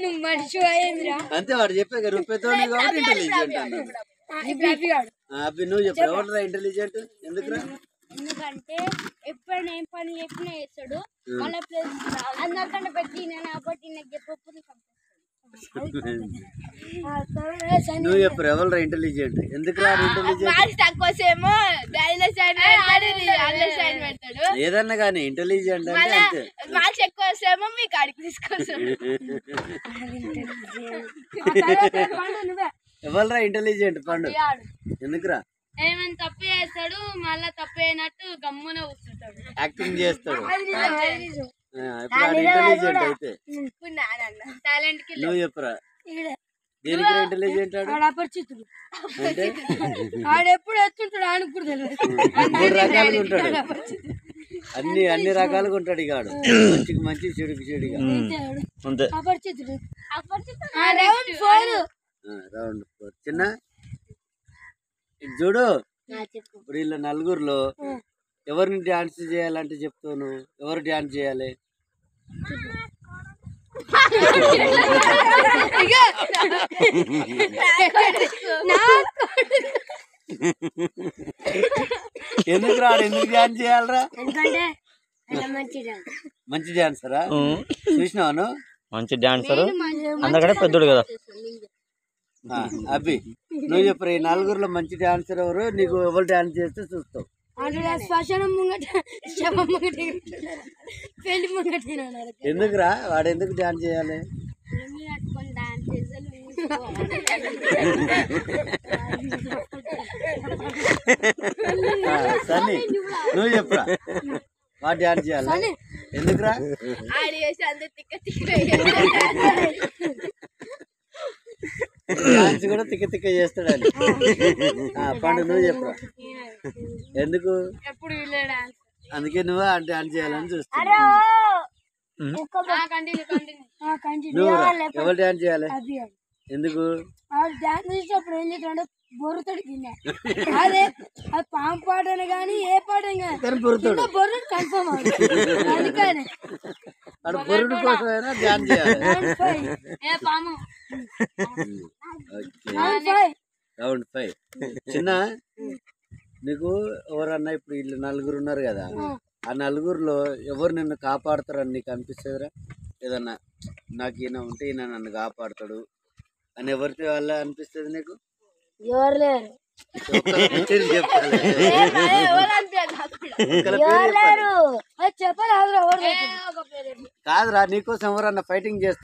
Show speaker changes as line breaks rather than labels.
నువ్వు మనిషి అయిందిరా
అంతే వాడు చెప్పే రూపాయితో కాబట్టి ఇంటెలిజెంట్ అన్నాడు. అబ్బి నువ్వు చెప్పు ఎవరురా ఇంటెలిజెంట్ ఎందుకురా?
ఎందుకంటే ఎప్పుడైనా ఏం పని చెప్పినా చేస్తాడు. మళ్ళీ ప్లస్ అందరికంటే పెట్టి కాబట్టి నాకు చెప్పకపోతే
నువ్వు చెప్పు ఎవరురా ఇంటెలిజెంట్ ఎందుకురా? ఏదన్నా కానీ ఇంటెలిజెంట్ అంటే అంతే.
మార్క్స్ ఎక్కువ వస్తేమో మీకు అడిగి తీసుకొస్తాను.
ఎవరురా ఇంటెలిజెంట్ పండు ఎందుకురా?
ఏమైనా తప్పు చేస్తాడు మళ్ళా తప్పు అయినట్టు గమ్మున కూర్చుంటాడు,
యాక్టింగ్ చేస్తాడు. ఇంటెలిజెంట్ అయితే
టాలెంట్ కి
నువ్వు చెప్పురా దేనికి ఇంటెలిజెంట్
అపరిచితుడు
అంటే
ఆడెప్పుడు ఎత్తుంటాడు ఆయనకు కూడా తెలియదు.
3 రకాలుగా ఉంటాడు. అన్ని రకాలుగా ఉంటాడు ఇక ఆడు. మంచికి మంచి చెడుకి చెడుగా
అపరిచితుడు.
రౌండ్ 4 చిన్న ఇది చూడు. ఇప్పుడు వీళ్ళ నలుగురులో ఎవరిని డాన్స్ చేయాలంటే చెప్తావు నువ్వు? ఎవరు డాన్స్ చేయాలి? ఎందుకు రాడు? ఎందుకు డాన్స్ చేయాలరా? మంచి డాన్సరా? చూసినావాను?
మంచి డాన్సర్ అందరికంటే పెద్దోడు కదా.
అబ్బి నువ్వు చెప్పరు ఈ నలుగురులో మంచి డాన్సర్ ఎవరు? నీకు ఎవరు డాన్స్ చేస్తే చూస్తావు? ఎందుకురా వాడు ఎందుకు డాన్స్ చేయాలి? సన్నీ నువ్వు చెప్పురా వాడు డాన్స్ చేయాలి ఎందుకురా? డాన్స్ కూడా తిక్క తిక్క చేస్తాడని. పండు నువ్వు చెప్పరా ఎందుకు? అందుకే నువ్వు డాన్స్ చేయాలని చూస్తున్నా. నువ్వు ఎవరు డాన్స్ చేయాలి ఎందుకు?
డాన్స్ చేసేటప్పుడు ఏం చేస్తాడు బొరుతాడు కింద. అదే అది పాము పాటనే కానీ ఏ పాట బొరుడు కన్ఫర్మ్ అందుకని
బొరుడు కోసమైనా డాన్స్ చేయాలి. రౌండ్ 5 చిన్న నీకు ఎవరన్నా ఇప్పుడు వీళ్ళు నలుగురు ఉన్నారు కదా, ఆ నలుగురులో ఎవరు నిన్ను కాపాడుతారని నీకు అనిపిస్తుందిరా? ఏదన్నా నాకు ఈయన ఉంటే ఈయన నన్ను కాపాడుతాడు అని ఎవరితో వల్ల అనిపిస్తుంది నీకు?
ఎవరు లేరు
కాదురా నీకోసం ఎవరన్నా ఫైటింగ్ చేస్తారు?